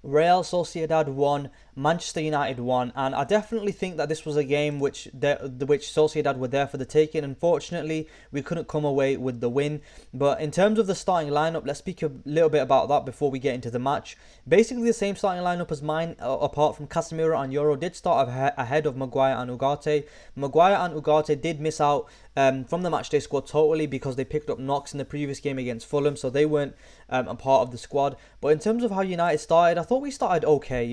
Real Sociedad won, Manchester United won, and I definitely think that this was a game which Sociedad were there for the taking. Unfortunately, we couldn't come away with the win. But in terms of the starting lineup, let's speak a little bit about that before we get into the match. Basically, the same starting lineup as mine, apart from Casemiro and Euro did start ahead of Maguire and Ugarte. Maguire and Ugarte did miss out from the matchday squad totally because they picked up knocks in the previous game against Fulham, so they weren't a part of the squad. But in terms of how United started, I thought we started okay.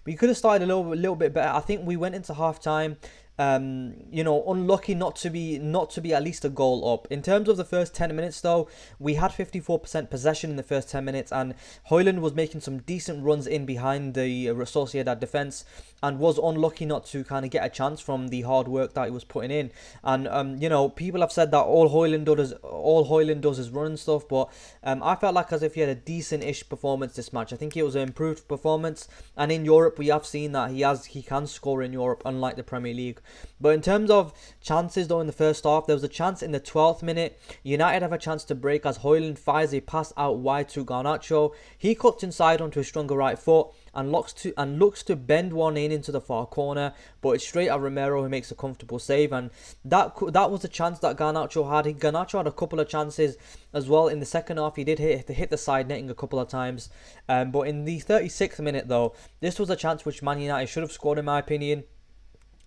We could have started a little bit better. I think we went into half time. Unlucky not to be at least a goal up. In terms of the first 10 minutes, though, we had 54% possession in the first 10 minutes, and Højlund was making some decent runs in behind the Sociedad defense, and was unlucky not to kind of get a chance from the hard work that he was putting in. And people have said that all Højlund does is run and stuff, but I felt like as if he had a decent-ish performance this match. I think it was an improved performance, and in Europe we have seen that he can score in Europe, unlike the Premier League. But in terms of chances, though, in the first half, there was a chance in the 12th minute. United have a chance to break as Højlund fires a pass out wide to Garnacho. He cuts inside onto his stronger right foot and looks to bend one in into the far corner, but it's straight at Romero, who makes a comfortable save. And that was a chance that Garnacho had. Garnacho had a couple of chances as well in the second half. He did hit the side netting a couple of times, but in the 36th minute, though, this was a chance which Man United should have scored, in my opinion.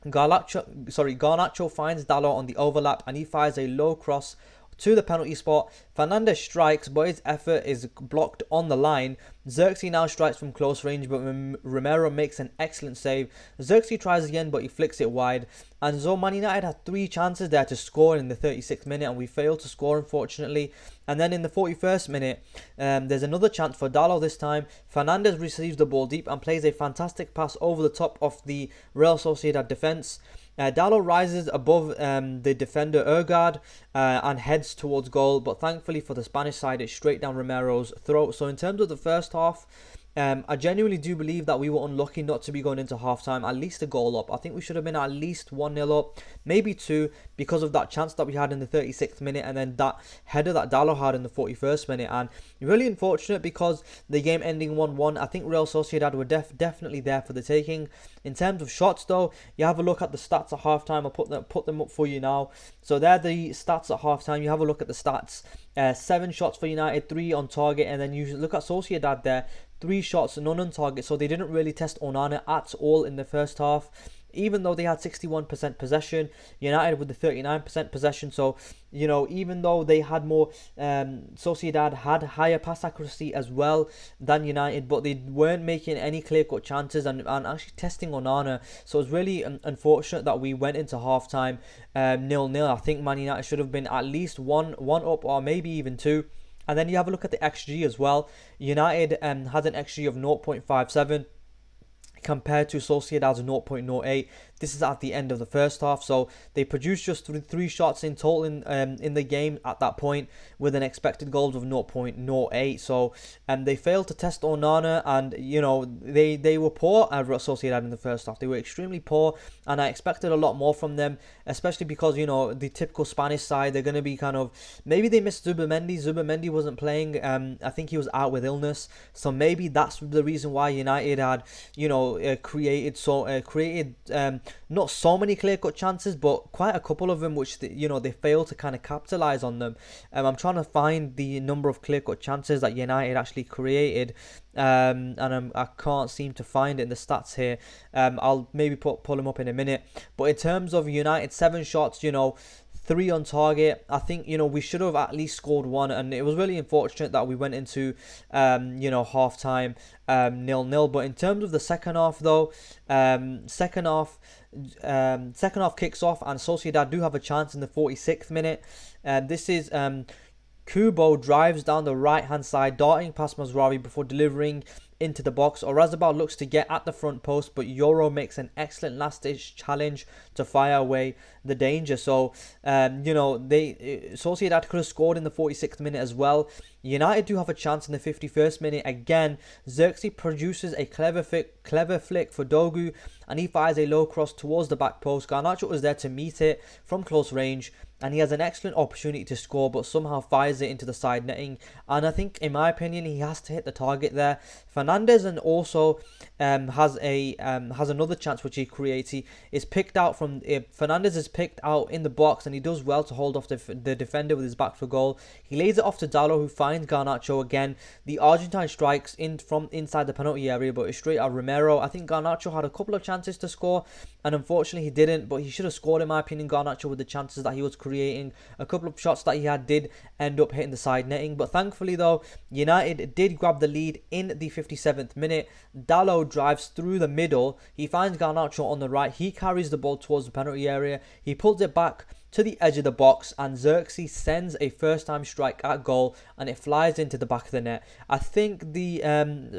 Garnacho finds Dalot on the overlap, and he fires a low cross to the penalty spot. Fernandes strikes, but his effort is blocked on the line. Xerxes now strikes from close range, but Romero makes an excellent save. Xerxes tries again, but he flicks it wide. And so Man United had 3 chances there to score in the 36th minute, and we failed to score, unfortunately. And then in the 41st minute, there's another chance for Dalot this time. Fernandes receives the ball deep and plays a fantastic pass over the top of the Real Sociedad defence. Dalot rises above the defender Ødegaard and heads towards goal, but thankfully for the Spanish side, it's straight down Romero's throat. So in terms of the first half, I genuinely do believe that we were unlucky not to be going into half-time at least a goal up. I think we should have been at least 1-0 up, maybe 2, because of that chance that we had in the 36th minute, and then that header that Dalot had in the 41st minute. And really unfortunate because the game ending 1-1, I think Real Sociedad were definitely there for the taking. In terms of shots, though, you have a look at the stats at half-time. I'll put them up for you now. So they're the stats at half-time. You have a look at the stats. 7 shots for United, 3 on target, and then you look at Sociedad there. 3 shots, none on target, so they didn't really test Onana at all in the first half. Even though they had 61% possession, United with the 39% possession. So, even though they had more, Sociedad had higher pass accuracy as well than United, but they weren't making any clear-cut chances and actually testing Onana. So it's really unfortunate that we went into half-time 0-0. I think Man United should have been at least one up, or maybe even 2. And then you have a look at the XG as well. United had an XG of 0.57 compared to Sociedad's 0.08. This is at the end of the first half, so they produced just 3 shots in total in the game at that point, with an expected goals of 0.08. So they failed to test Onana, and they were poor at Sociedad in the first half. They were extremely poor, and I expected a lot more from them, especially because the typical Spanish side, they're going to be kind of, maybe they missed Zubimendi. Zubimendi wasn't playing. I think he was out with illness, so maybe that's the reason why United had created not so many clear-cut chances, but quite a couple of them which they failed to kind of capitalize on them. I'm trying to find the number of clear-cut chances that United actually created, and I can't seem to find it in the stats here. I'll maybe pull them up in a minute. But in terms of United, 7 shots, 3 on target. I think we should have at least scored 1, and it was really unfortunate that we went into half time 0-0. But in terms of the second half, though, second half kicks off, and Sociedad do have a chance in the 46th minute. This is Kubo drives down the right hand side, darting past Mazraoui before delivering into the box. Orazabal looks to get at the front post, but Euro makes an excellent last-ditch challenge to fire away the danger. So, Sociedad could have scored in the 46th minute as well. United do have a chance in the 51st minute. Again, Xerxes produces a clever flick for Dogu, and he fires a low cross towards the back post. Garnacho is there to meet it from close range, and he has an excellent opportunity to score, but somehow fires it into the side netting. And I think, in my opinion, he has to hit the target there. Fernandes Fernandes and also has another chance which he creates. He is picked out from Fernandes is picked out in the box, and he does well to hold off the defender with his back for goal. He lays it off to Dallo, who finds Garnacho again. The Argentine strikes in from inside the penalty area, but it's straight at Romero. I think Garnacho had a couple of chances to score, and unfortunately he didn't, but he should have scored in my opinion, Garnacho, with the chances that he was creating. A couple of shots that he had did end up hitting the side netting, but thankfully though, United did grab the lead in the 57th minute. Dallo drives through the middle, he finds Garnacho on the right, he carries the ball towards the penalty area, he pulls it back to the edge of the box, and Xerxes sends a first time strike at goal, and it flies into the back of the net. I think the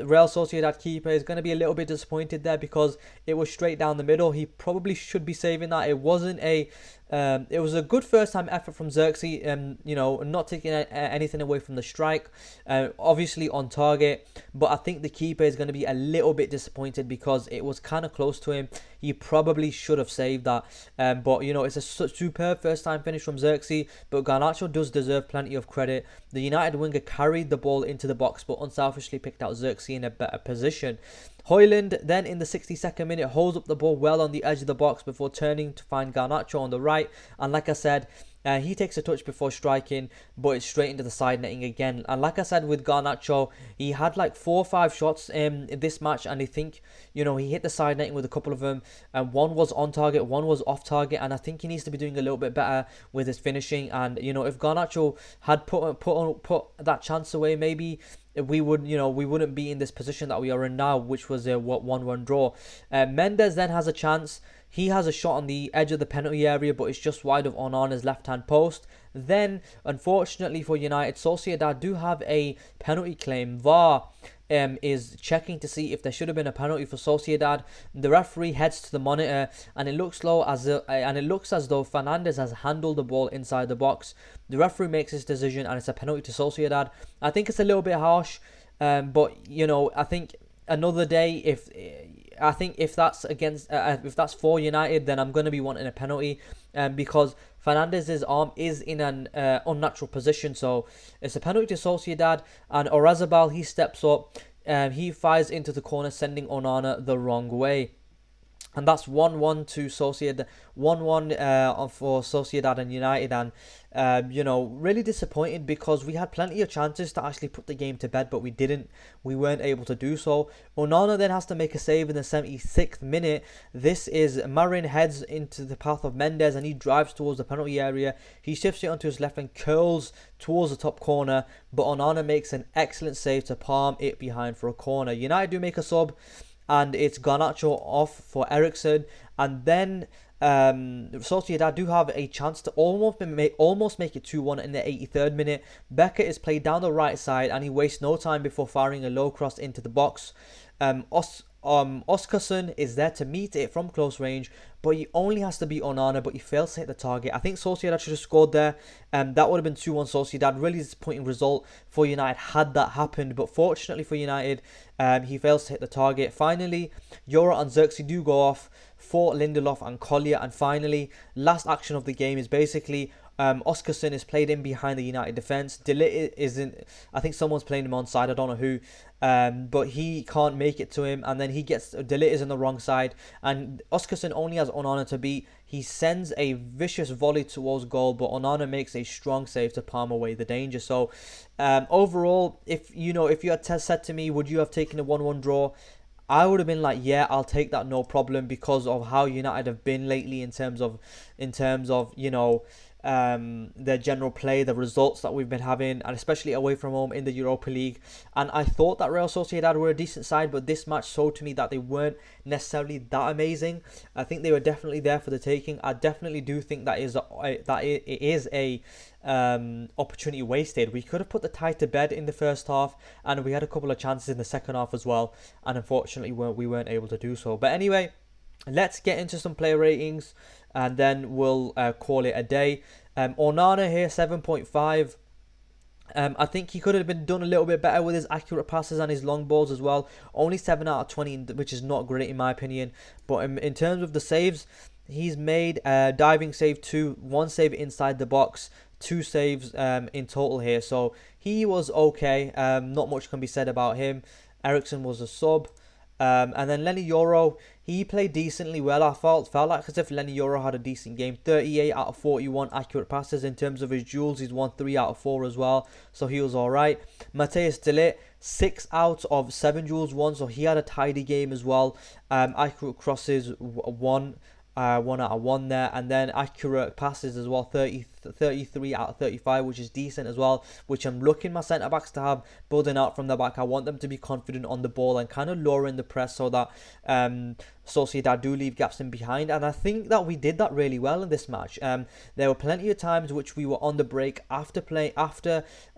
Real Sociedad keeper is going to be a little bit disappointed there, because it was straight down the middle. He probably should be saving that. It wasn't it was a good first time effort from Xerxes, not taking anything away from the strike, obviously on target, but I think the keeper is going to be a little bit disappointed because it was kind of close to him. He probably should have saved that, but it's a superb first time finish from Xerxes, but Garnacho does deserve plenty of credit. The United winger carried the ball into the box, but unselfishly picked out Xerxes in a better position. Højlund then in the 62nd minute holds up the ball well on the edge of the box before turning to find Garnacho on the right, and like I said, he takes a touch before striking, but it's straight into the side netting again. And like I said with Garnacho, he had like 4 or 5 shots in this match, and I think he hit the side netting with a couple of them, and one was on target, one was off target, and I think he needs to be doing a little bit better with his finishing. And if Garnacho had put that chance away, maybe we wouldn't be in this position that we are in now, which was a 1-1 draw. Mendes then has a chance. He has a shot on the edge of the penalty area, but it's just wide of Onana's left-hand post. Then, unfortunately for United, Sociedad do have a penalty claim. VAR is checking to see if there should have been a penalty for Sociedad. The referee heads to the monitor, and it looks as though Fernandes has handled the ball inside the box. The referee makes his decision, and it's a penalty to Sociedad. I think it's a little bit harsh, but I think another day, if that's if that's for United, then I'm going to be wanting a penalty, because Fernandes' arm is in an unnatural position. So it's a penalty to Sociedad, and Orazabal, he steps up, he fires into the corner, sending Onana the wrong way. And that's 1-1 to Sociedad, 1-1 for Sociedad and United. And, really disappointed, because we had plenty of chances to actually put the game to bed, but we didn't. We weren't able to do so. Onana then has to make a save in the 76th minute. This is Marin heads into the path of Mendes, and he drives towards the penalty area. He shifts it onto his left and curls towards the top corner, but Onana makes an excellent save to palm it behind for a corner. United do make a sub, and it's Garnacho off for Eriksson, and then Sociedad do have a chance to almost make it 2-1 in the 83rd minute. Becker is played down the right side, and he wastes no time before firing a low cross into the box. Oskarsson is there to meet it from close range, but he only has to beat Onana, but he fails to hit the target. I think Sociedad should have scored there. That would have been 2-1 Sociedad. Really disappointing result for United had that happened, but fortunately for United, he fails to hit the target. Finally, Yora and Xerxes do go off for Lindelof and Collier, and finally, last action of the game is basically Oskarsson is played in behind the United defence. De Ligt isn't. I think someone's playing him onside. I don't know who. But he can't make it to him, and then De Ligt is on the wrong side, and Oskarsson only has Onana to beat. He sends a vicious volley towards goal, but Onana makes a strong save to palm away the danger. So overall, if you had said to me, would you have taken a 1-1 draw, I would have been like, yeah, I'll take that, no problem, because of how United have been lately in terms of their general play, the results that we've been having, and especially away from home in the Europa League. And I thought that Real Sociedad were a decent side, but this match showed to me that they weren't necessarily that amazing. I think they were definitely there for the taking. I definitely do think that it is a opportunity wasted. We could have put the tie to bed in the first half, and we had a couple of chances in the second half as well, and unfortunately we weren't able to do so. But anyway, let's get into some player ratings, and then we'll call it a day. Onana here, 7.5. I think he could have been done a little bit better with his accurate passes and his long balls as well. Only 7 out of 20, which is not great in my opinion. But in terms of the saves, he's made a diving save 2, 1 save inside the box, 2 saves in total here. So he was okay. Not much can be said about him. Ericsson was a sub. And then Lenny Yoro, he played decently well. I felt like as if Lenny Yoro had a decent game. 38 out of 41 accurate passes. In terms of his duels, he's won 3 out of 4 as well, so he was alright. Mateus Delit, 6 out of 7 duels won, so he had a tidy game as well. Accurate crosses, 1 out of 1 there, and then accurate passes as well, 33 out of 35, which is decent as well, which I'm looking my centre backs to have building out from the back. I want them to be confident on the ball and kind of lowering the press so that Sociedad do leave gaps in behind, and I think that we did that really well in this match. There were plenty of times which we were on the break after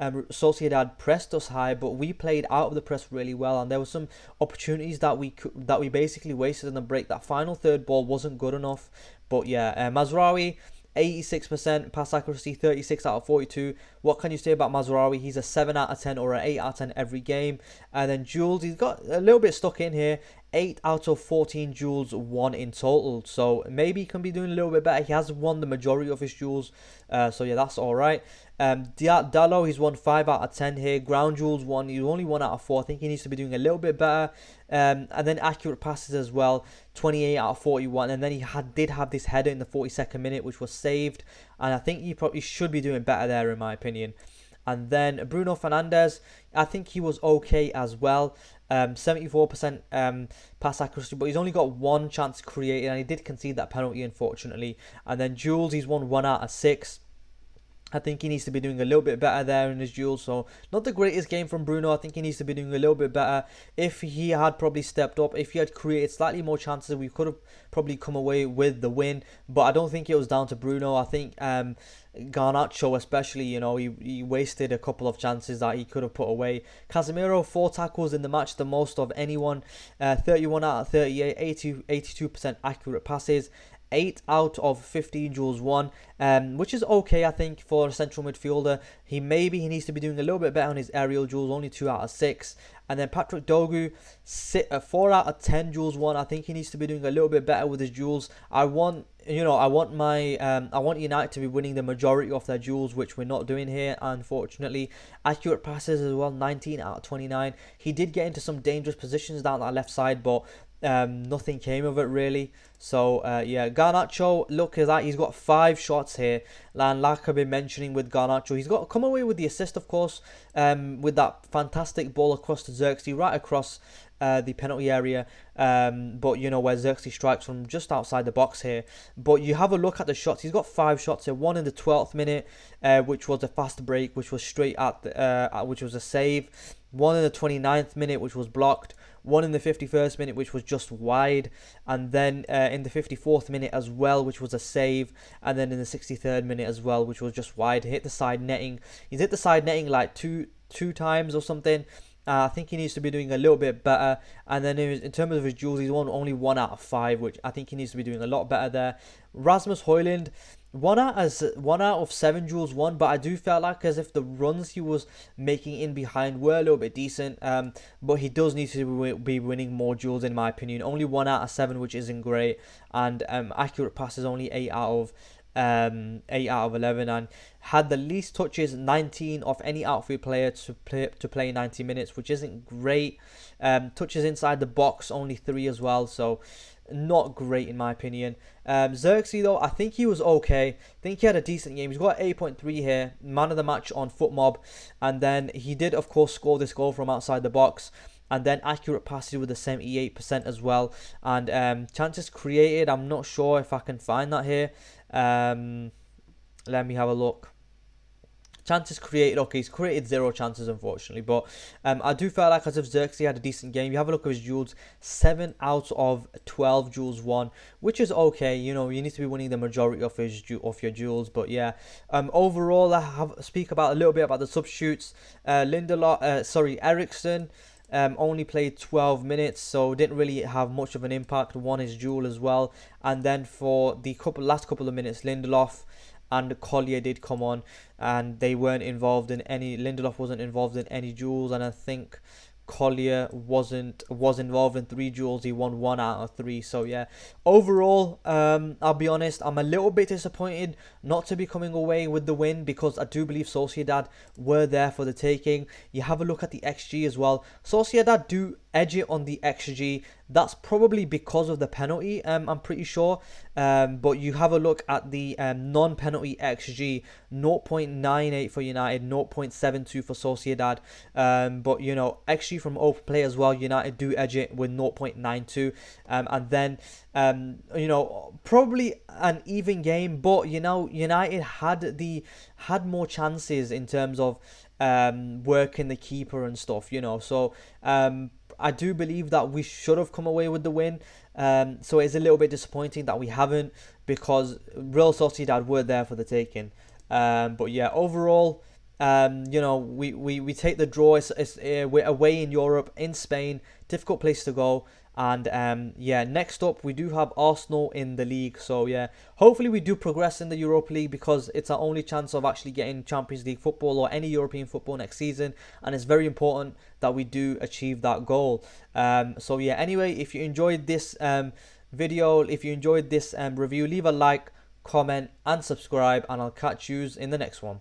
Sociedad pressed us high, but we played out of the press really well, and there were some opportunities that we basically wasted in the break. That final third ball wasn't good enough, but yeah, Mazraoui, 86% pass accuracy, 36 out of 42. What can you say about Mazraoui? He's a 7 out of 10 or an 8 out of 10 every game. And then Jules, he's got a little bit stuck in here. 8 out of 14 duels won in total. So maybe he can be doing a little bit better. He has won the majority of his duels. So yeah, that's alright. Dallo, he's won 5 out of 10 here. Ground duels won. He's only 1 out of 4. I think he needs to be doing a little bit better. And then accurate passes as well. 28 out of 41. And then he did have this header in the 42nd minute, which was saved. And I think he probably should be doing better there, in my opinion. And then Bruno Fernandes, I think he was okay as well. 74% pass accuracy, but he's only got 1 chance created, and he did concede that penalty, unfortunately. And then Jules, he's won 1 out of 6. I think he needs to be doing a little bit better there in his duels. So not the greatest game from Bruno. I think he needs to be doing a little bit better. If he had probably stepped up, if he had created slightly more chances, we could have probably come away with the win. But I don't think it was down to Bruno. I think Garnacho especially, he wasted a couple of chances that he could have put away. Casemiro, 4 tackles in the match, the most of anyone. 31 out of 38, 82% accurate passes. 8 out of 15 duels won, which is okay, I think, for a central midfielder. He needs to be doing a little bit better on his aerial duels, only 2 out of 6. And then Patrick Dogu, 4 out of 10 duels won. I think he needs to be doing a little bit better with his duels. I want United to be winning the majority of their duels, which we're not doing here, unfortunately. Accurate passes as well, 19 out of 29. He did get into some dangerous positions down that left side, but nothing came of it really. So yeah, Garnacho, look at that, he's got 5 shots here, and like I've been mentioning with Garnacho, he's got to come away with the assist, of course, with that fantastic ball across to Xerxes, right across the penalty area, but where Xerxes strikes from just outside the box here. But you have a look at the shots. He's got 5 shots here. 1 in the 12th minute, which was a fast break, which was straight which was a save. 1 in the 29th minute, which was blocked. 1 in the 51st minute, which was just wide, and then in the 54th minute as well, which was a save, and then in the 63rd minute as well, which was just wide. Hit the side netting. He's hit the side netting like two times or something. I think he needs to be doing a little bit better. And then in terms of his duels, he's won only 1 out of 5, which I think he needs to be doing a lot better there. Rasmus Højlund, 1 out of 7 duels won, but I do feel like as if the runs he was making in behind were a little bit decent. But he does need to be winning more duels, in my opinion. Only 1 out of 7, which isn't great, and accurate passes only 8 out of 11, and had the least touches, 19 of any outfield player to play 90 minutes, which isn't great. Touches inside the box, only 3 as well, so not great in my opinion. Xerxes though, I think he was okay. I think he had a decent game. He's got 8.3 here, man of the match on FootMob, and then he did of course score this goal from outside the box. And then accurate passes with a 78% as well. And chances created, I'm not sure if I can find that here. Let me have a look. Chances created, okay, he's created 0 chances unfortunately, but I do feel like as if Xerxes had a decent game. You have a look at his duels, 7 out of 12 duels won, which is okay. You need to be winning the majority of your duels, but yeah. Overall, I speak about a little bit about the substitutes. Ericsson only played 12 minutes, so didn't really have much of an impact. Won his duel as well, and then for the last couple of minutes, Lindelof and Collier did come on, and they weren't involved in any. Lindelof wasn't involved in any duels, and I think Collier was involved in 3 duels. He won 1 out of 3. So yeah, overall, I'll be honest, I'm a little bit disappointed not to be coming away with the win, because I do believe Sociedad were there for the taking. You have a look at the XG as well. Sociedad do edge it on the XG. That's probably because of the penalty, I'm pretty sure. But you have a look at the non-penalty XG, 0.98 for United, 0.72 for Sociedad. But you know, XG from open play as well, United do edge it with 0.92. And then you know, probably an even game, but you know, United had more chances in terms of working the keeper and stuff, you know. So I do believe that we should have come away with the win. So it's a little bit disappointing that we haven't, because Real Sociedad were there for the taking. But yeah, overall, you know, we take the draw. We're away in Europe, in Spain, difficult place to go. And yeah, next up we do have Arsenal in the league. So yeah, hopefully we do progress in the Europa League, because it's our only chance of actually getting Champions League football or any European football next season, and it's very important that we do achieve that goal. So yeah, anyway, if you enjoyed this video, if you enjoyed this review, leave a like, comment and subscribe, and I'll catch you in the next one.